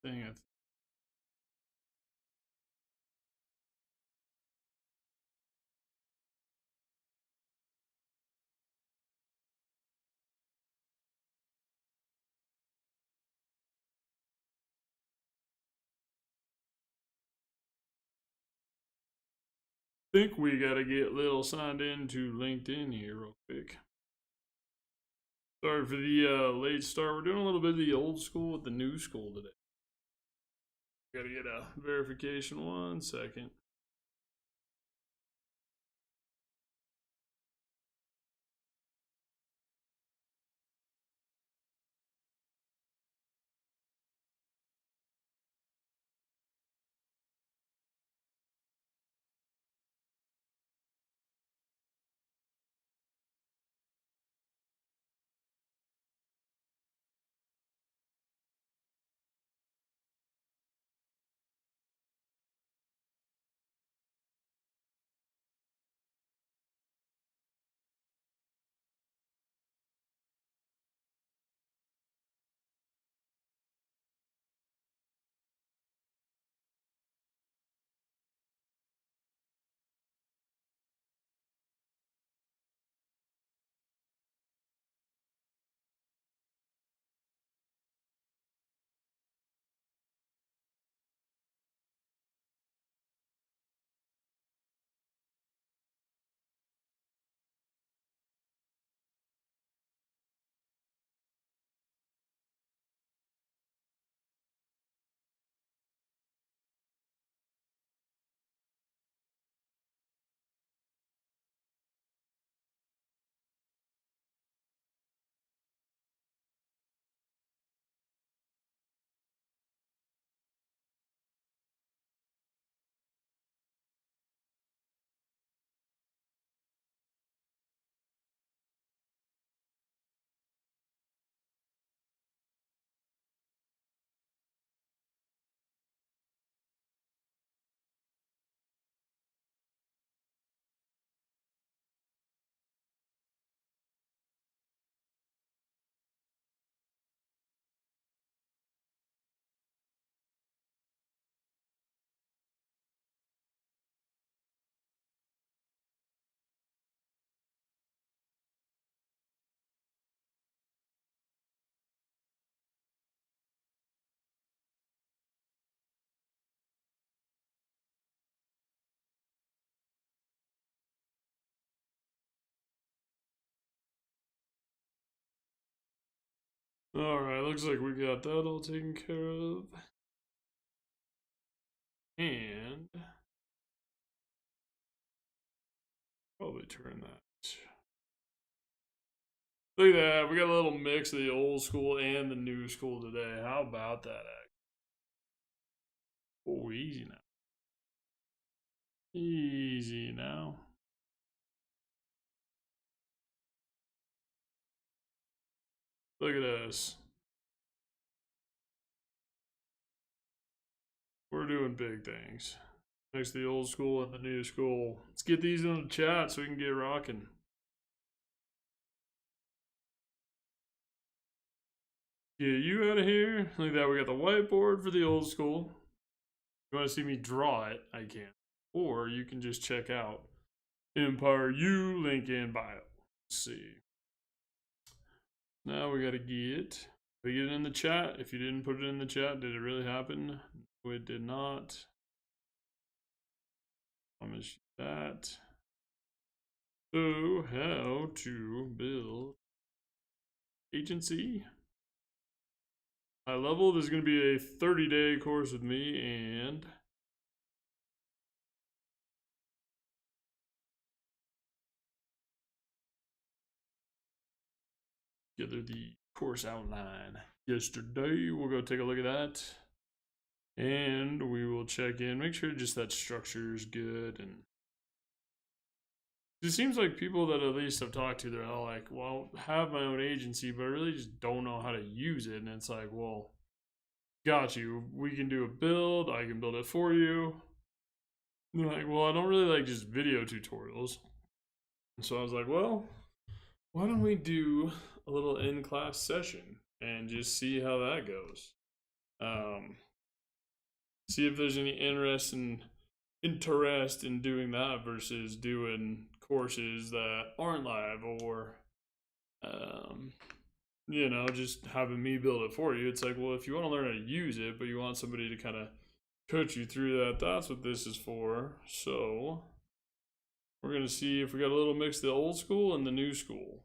thing. Think we gotta get Lil signed into LinkedIn here real quick. Sorry for the late start. We're doing a little bit of the old school with the new school today. Gotta get a verification. 1 second. Alright, looks like we got that all taken care of. And probably turn that. Look at that. We got a little mix of the old school and the new school today. How about that? Oh, easy now. Easy now. Look at us. We're doing big things. Next to the old school and the new school. Let's get these in the chat so we can get rocking. Get you out of here. Look at that. We got the whiteboard for the old school. If you want to see me draw it, I can. Or you can just check out Empire U, link in bio. Let's see. Now we gotta get it in the chat. If you didn't put it in the chat, did it really happen? No, it did not. Promise you that. So, how to build agency? HighLevel. This is going to be a 30-day course with me, and together the course outline yesterday. We'll go take a look at that, and we will check in, make sure just that structure is good. And it seems like people that at least I've talked to, they're all like, well, have my own agency, but I really just don't know how to use it. And it's like, well, got you. We can do a build. I can build it for you. And they're like, well, I don't really like just video tutorials. And so I was like, well, why don't we do a little in-class session and just see how that goes? See if there's any interest in doing that versus doing courses that aren't live, or um, just having me build it for you. It's like, well, if you want to learn how to use it, but you want somebody to kind of coach you through that, that's what this is for. So we're gonna see if we got a little mix of the old school and the new school,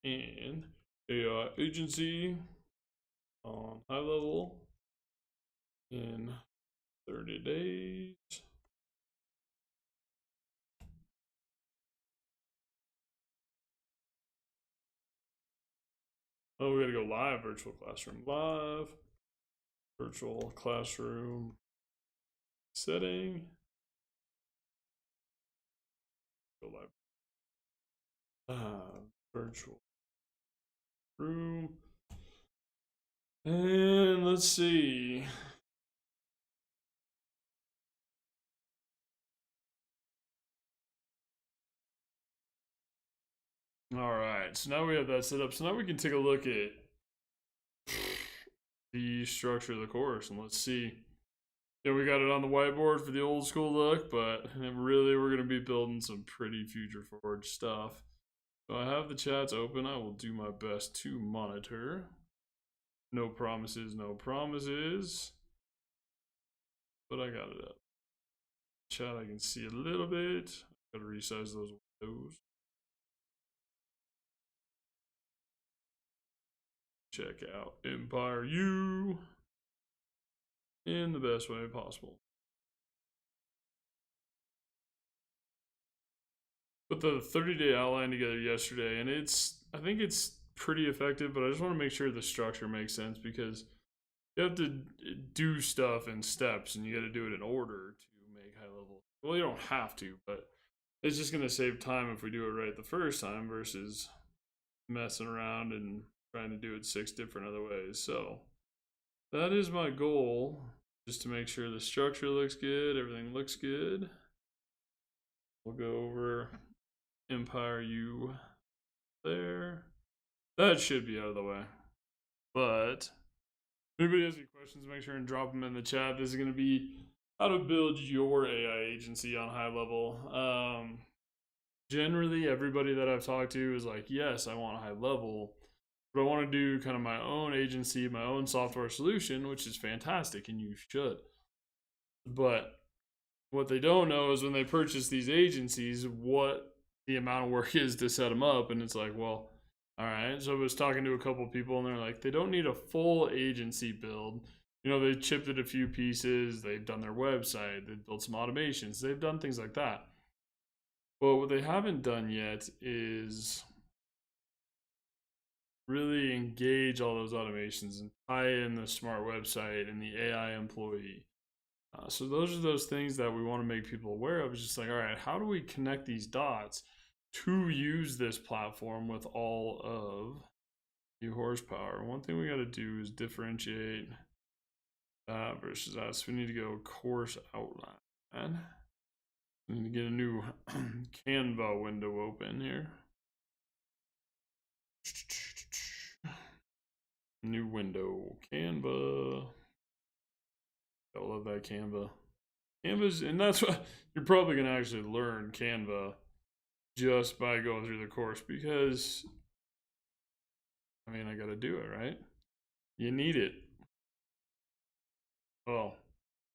and a agency on HighLevel in 30 days. Oh, we gotta go live, virtual classroom live, virtual classroom setting, go live, virtual room, and let's see. All right, so now we have that set up. So now we can take a look at the structure of the course, and let's see. Yeah, we got it on the whiteboard for the old school look, but really we're going to be building some pretty future forward stuff. So I have the chats open. I will do my best to monitor. No promises, no promises. But I got it up. Chat, I can see a little bit. Gotta resize those windows. Check out Empire U in the best way possible. Put the 30-day outline together yesterday, and I think it's pretty effective, but I just want to make sure the structure makes sense, because you have to do stuff in steps and you got to do it in order to make HighLevel. Well, you don't have to, but it's just going to save time if we do it right the first time versus messing around and trying to do it 6 different other ways. So that is my goal, just to make sure the structure looks good, everything looks good. We'll go over Empire U there. That should be out of the way. But if anybody has any questions, make sure and drop them in the chat. This is going to be how to build your AI agency on HighLevel. Generally, everybody that I've talked to is like, yes, I want HighLevel, but I want to do kind of my own agency, my own software solution, which is fantastic, and you should. But what they don't know is when they purchase these agencies, what the amount of work is to set them up. And it's like, well, all right. So I was talking to a couple people, and they're like, they don't need a full agency build. They chipped it a few pieces. They've done their website. They've built some automations. They've done things like that. But what they haven't done yet is really engage all those automations and tie in the smart website and the AI employee. So those are those things that we want to make people aware of. It's just like, all right, how do we connect these dots to use this platform with all of the horsepower? One thing we got to do is differentiate that versus that. So we need to go course outline. We need to get a new Canva window open here. New window, Canva. I love that Canva. Canva's, and that's what you're probably going to actually learn Canva just by going through the course, because I got to do it, right? You need it. Well,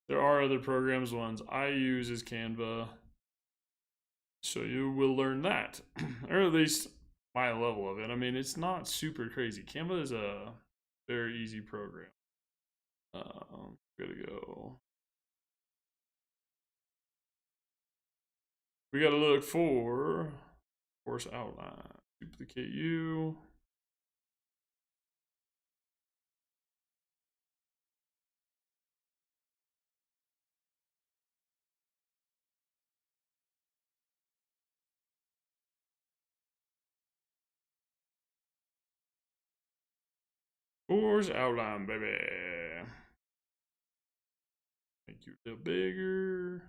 there are other programs. Ones I use is Canva. So you will learn that, or at least my level of it. It's not super crazy. Canva is a very easy program. Gotta go. We gotta look for course outline. Duplicate you. Course outline, baby. Make you a little bigger.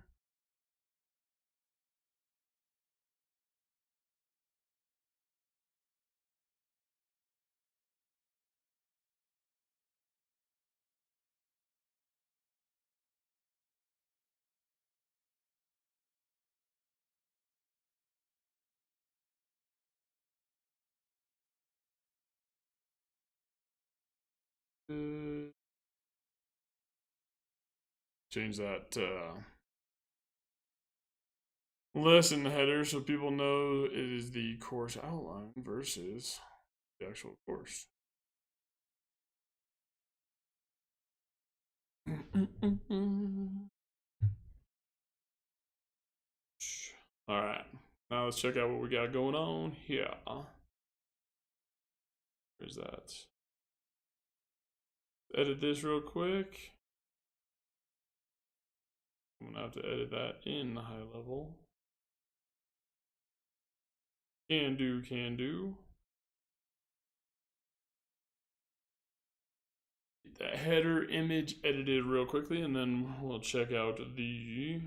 Change that lesson header so people know it is the course outline versus the actual course. All right, now let's check out what we got going on here. Where's that? Edit this real quick. I'm gonna have to edit that in the HighLevel. Can do, can do. Get that header image edited real quickly, and then we'll check out the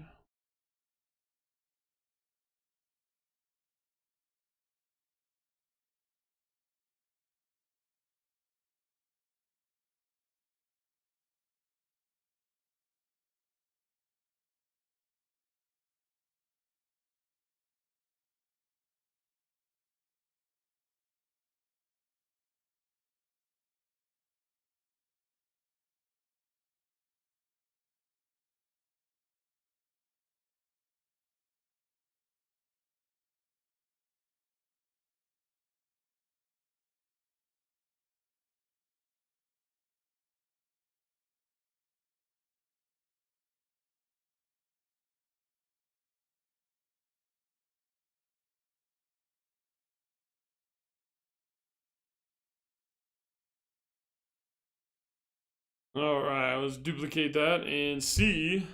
all right, let's duplicate that and see.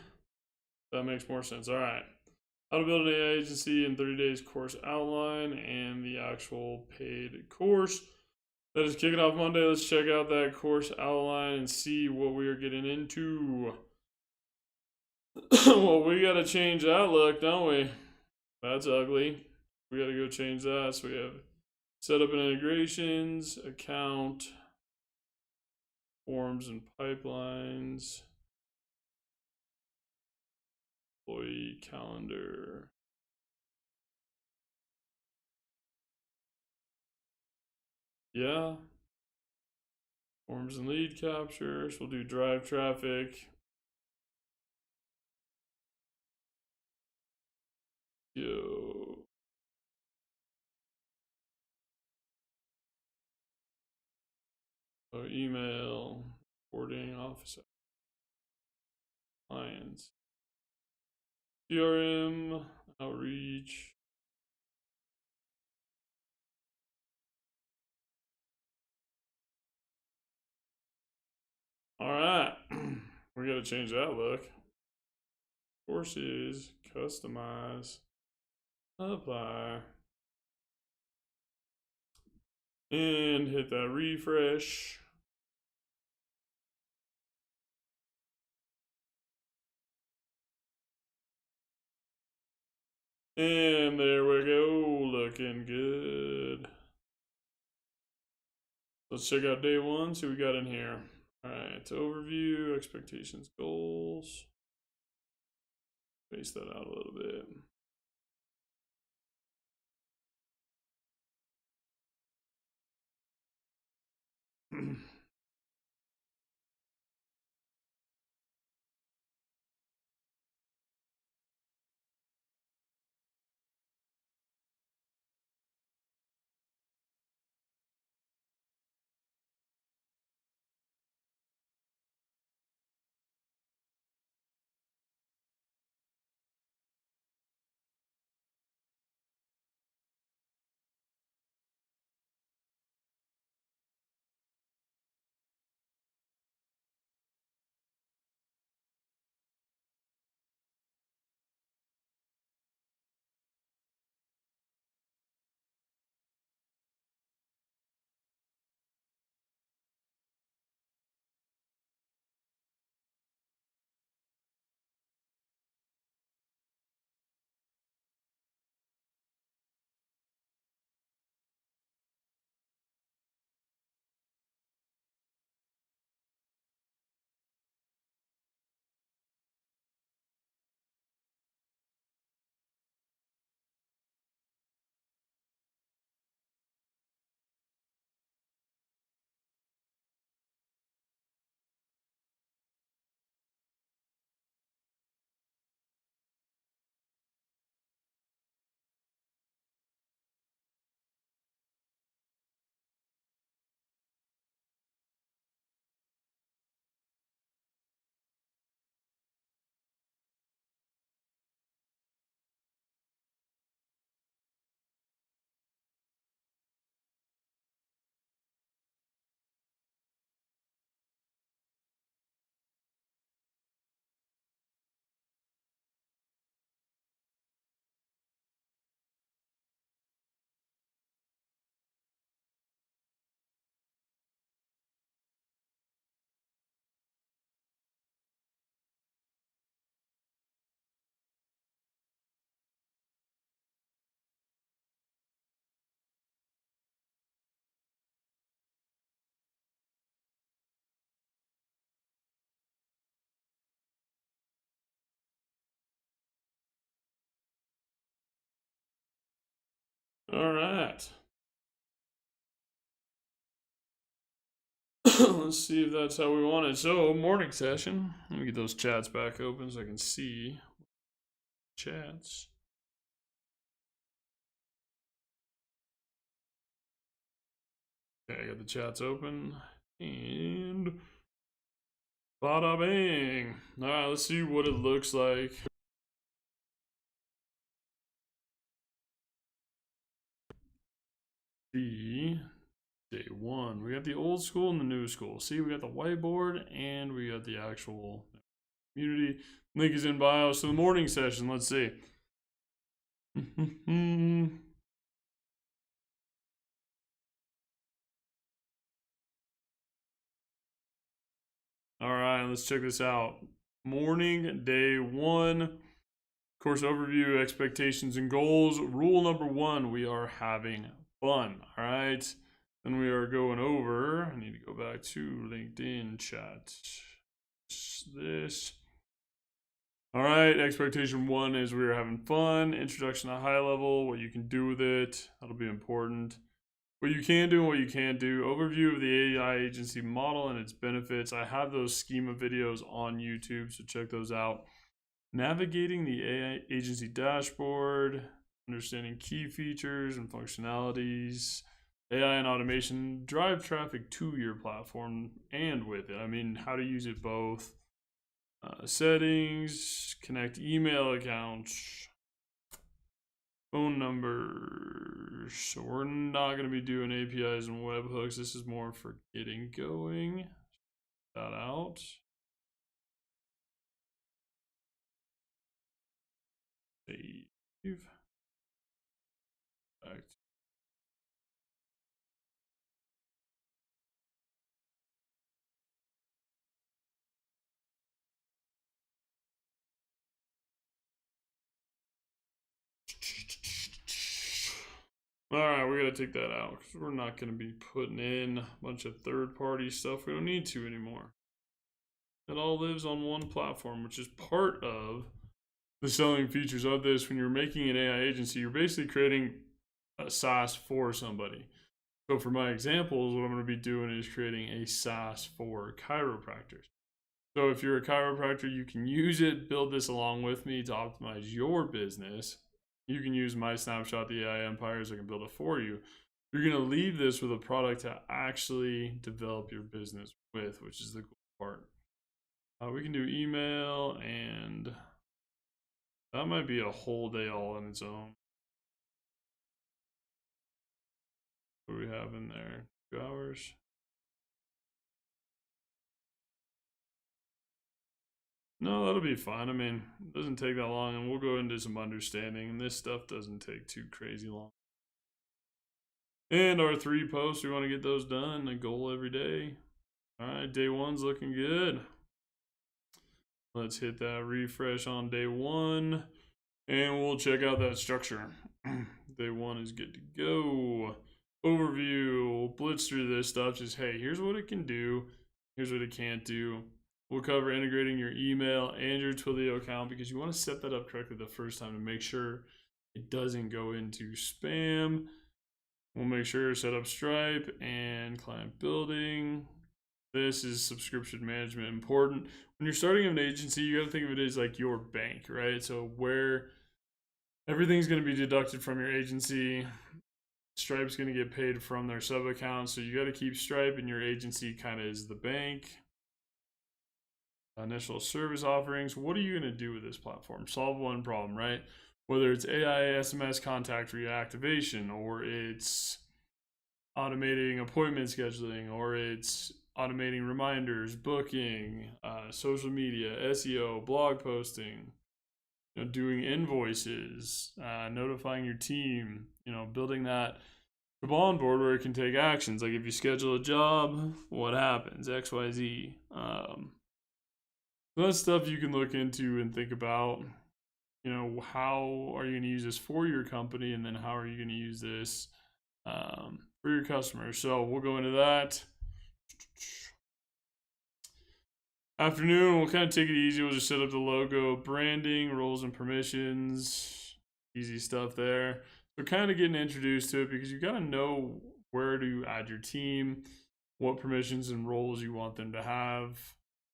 That makes more sense. All right. How to build an AI agency in 30 days course outline and the actual paid course. That is kicking off Monday. Let's check out that course outline and see what we are getting into. Well, we got to change that look, don't we? That's ugly. We got to go change that. So we have setup and integrations, account, forms and pipelines, employee calendar. Yeah. Forms and lead capture. So we'll do drive traffic. Yo. So email, reporting, office clients, CRM, outreach. All right, we got to change that look. Courses, customize, apply, and hit that refresh. And there we go, looking good. Let's check out day one, see what we got in here. All right, overview, expectations, goals. Space that out a little bit. All right. Let's see if that's how we want it. So, morning session. Let me get those chats back open so I can see chats. Okay, I got the chats open. And bada bang. All right, let's see what it looks like. Day one. We got the old school and the new school. See, we got the whiteboard and we got the actual community. Link is in bio. So the morning session, let's see. All right, let's check this out. Morning, day one. Course overview, expectations and goals. Rule number one, we are having fun. All right. Then we are going over. I need to go back to LinkedIn chat. This. All right. Expectation one is we are having fun. Introduction to HighLevel, what you can do with it. That'll be important. What you can do and what you can't do. Overview of the AI agency model and its benefits. I have those schema videos on YouTube, so check those out. Navigating the AI agency dashboard, understanding key features and functionalities, AI and automation, drive traffic to your platform and with it. I mean, how to use it both. Settings, connect email accounts, phone numbers. So we're not going to be doing APIs and webhooks. This is more for getting going. That out. Save. Back. All right, we got to take that out because we're not going to be putting in a bunch of third-party stuff we don't need to anymore. It all lives on one platform, which is part of the selling features of this. When you're making an AI agency, you're basically creating a SaaS for somebody. So for my examples, what I'm going to be doing is creating a SaaS for chiropractors. So if you're a chiropractor, you can use it, build this along with me to optimize your business. You can use my snapshot, the AI empires. I can build it for you. You're going to leave this with a product to actually develop your business with, which is the cool part. We can do email, and that might be a whole day all on its own. What do we have in there? 2 hours. No, that'll be fine. I mean, it doesn't take that long, and we'll go into some understanding, and this stuff doesn't take too crazy long. And our 3 posts, we want to get those done, a goal every day. All right, day one's looking good. Let's hit that refresh on day one, and we'll check out that structure. Day one is good to go. Overview, we'll blitz through this stuff. Just, hey, here's what it can do. Here's what it can't do. We'll cover integrating your email and your Twilio account because you want to set that up correctly the first time to make sure it doesn't go into spam. We'll make sure to set up Stripe and client building. This is subscription management important. When you're starting an agency, you got to think of it as like your bank, right? So where everything's going to be deducted from your agency. Stripe's going to get paid from their sub account. So you got to keep Stripe and your agency kind of as the bank. Initial service offerings. What are you going to do with this platform? Solve one problem, right? Whether it's AI, SMS contact reactivation, or it's automating appointment scheduling, or it's automating reminders, booking, social media, SEO, blog posting, doing invoices, notifying your team, building that on board where it can take actions. Like if you schedule a job, what happens? XYZ. So that's stuff you can look into and think about. How are you going to use this for your company, and then how are you going to use this for your customers? So we'll go into that. Afternoon, we'll kind of take it easy. We'll just set up the logo, branding, roles and permissions, easy stuff there. So kind of getting introduced to it, because you got to know where to add your team, what permissions and roles you want them to have.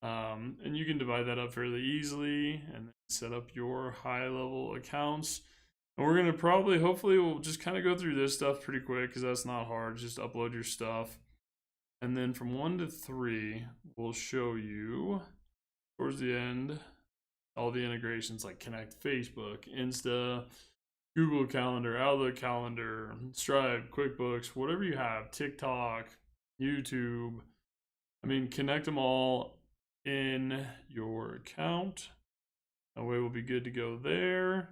And you can divide that up fairly easily and then set up your HighLevel accounts. And we're going to probably, hopefully, we'll just kind of go through this stuff pretty quick because that's not hard. Just upload your stuff. And then from 1 to 3, we'll show you towards the end all the integrations like Connect Facebook, Insta, Google Calendar, Outlook Calendar, Stripe, QuickBooks, whatever you have, TikTok, YouTube. I mean, connect them all in your account. That way we'll be good to go there.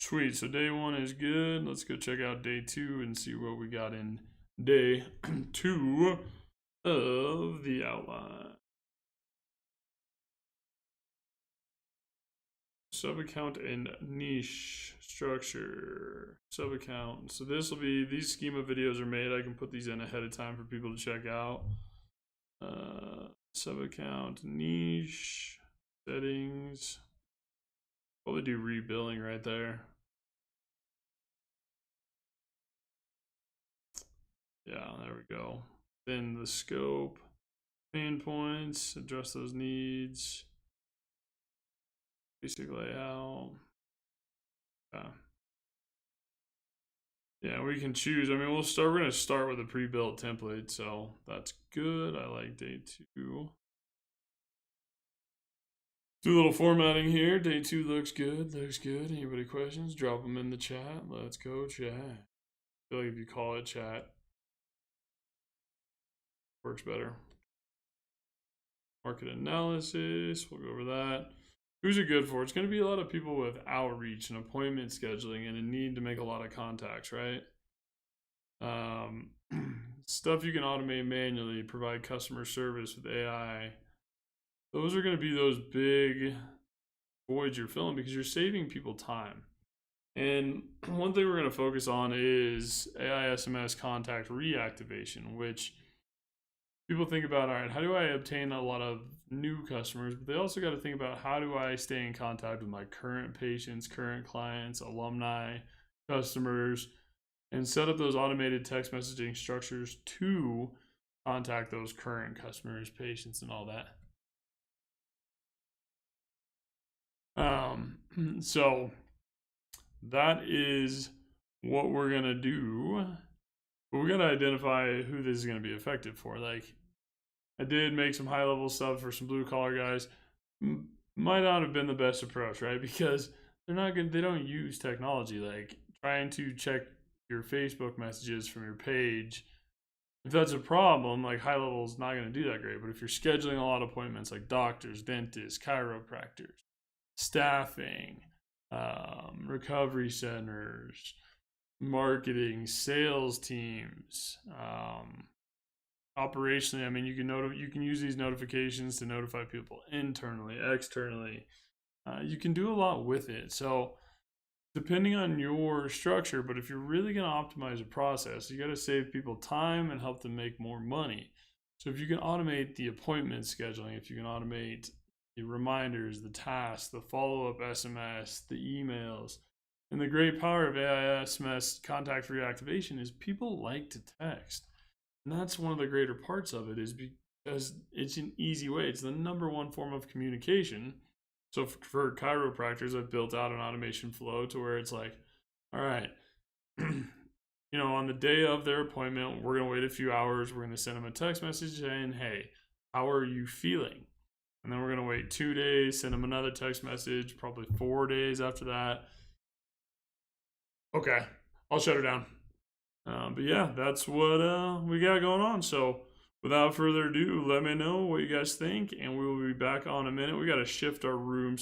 Sweet, so day 1 is good. Let's go check out day 2 and see what we got in day 2 of the outline. Sub-account and niche structure. Sub-account. So this will be, these schema videos are made. I can put these in ahead of time for people to check out. Sub-account, niche, settings. Probably do rebilling right there. Yeah, there we go. Then the scope, pain points, address those needs. Basic layout. Yeah, we can choose. I mean, we're gonna start with a pre-built template, so that's good. I like day 2. Do a little formatting here. Day 2 looks good. Anybody questions? Drop them in the chat. Let's go chat. I feel like if you call it chat, works better. Market analysis. We'll go over that. Who's it good for? It's going to be a lot of people with outreach and appointment scheduling and a need to make a lot of contacts, right? Stuff you can automate manually, provide customer service with AI. Those are going to be those big voids you're filling because you're saving people time. And one thing we're going to focus on is AI SMS contact reactivation, which people think about, all right, how do I obtain a lot of new customers? But they also got to think about, how do I stay in contact with my current patients, current clients, alumni, customers, and set up those automated text messaging structures to contact those current customers, patients, and all that. So that is what we're going to do. But we got to identify who this is going to be effective for. Like, I did make some high-level stuff for some blue-collar guys. Might not have been the best approach, right? Because they're not good. They don't use technology. Like, trying to check your Facebook messages from your page, if that's a problem, like, HighLevel is not going to do that great. But if you're scheduling a lot of appointments, like doctors, dentists, chiropractors, staffing, recovery centers, marketing, sales teams, operationally, I mean, you can use these notifications to notify people internally, externally. You can do a lot with it. So depending on your structure, but if you're really going to optimize a process, you got to save people time and help them make more money. So if you can automate the appointment scheduling, if you can automate the reminders, the tasks, the follow-up SMS, the emails, and the great power of AI SMS contact reactivation is people like to text. And that's one of the greater parts of it, is because it's an easy way. It's the #1 form of communication. So for chiropractors, I've built out an automation flow to where it's like, all right, on the day of their appointment, we're going to wait a few hours. We're going to send them a text message saying, hey, how are you feeling? And then we're going to wait 2 days, send them another text message, probably 4 days after that. Okay, I'll shut her down. But yeah, that's what we got going on. So without further ado, let me know what you guys think, and we will be back on a minute. We got to shift our rooms.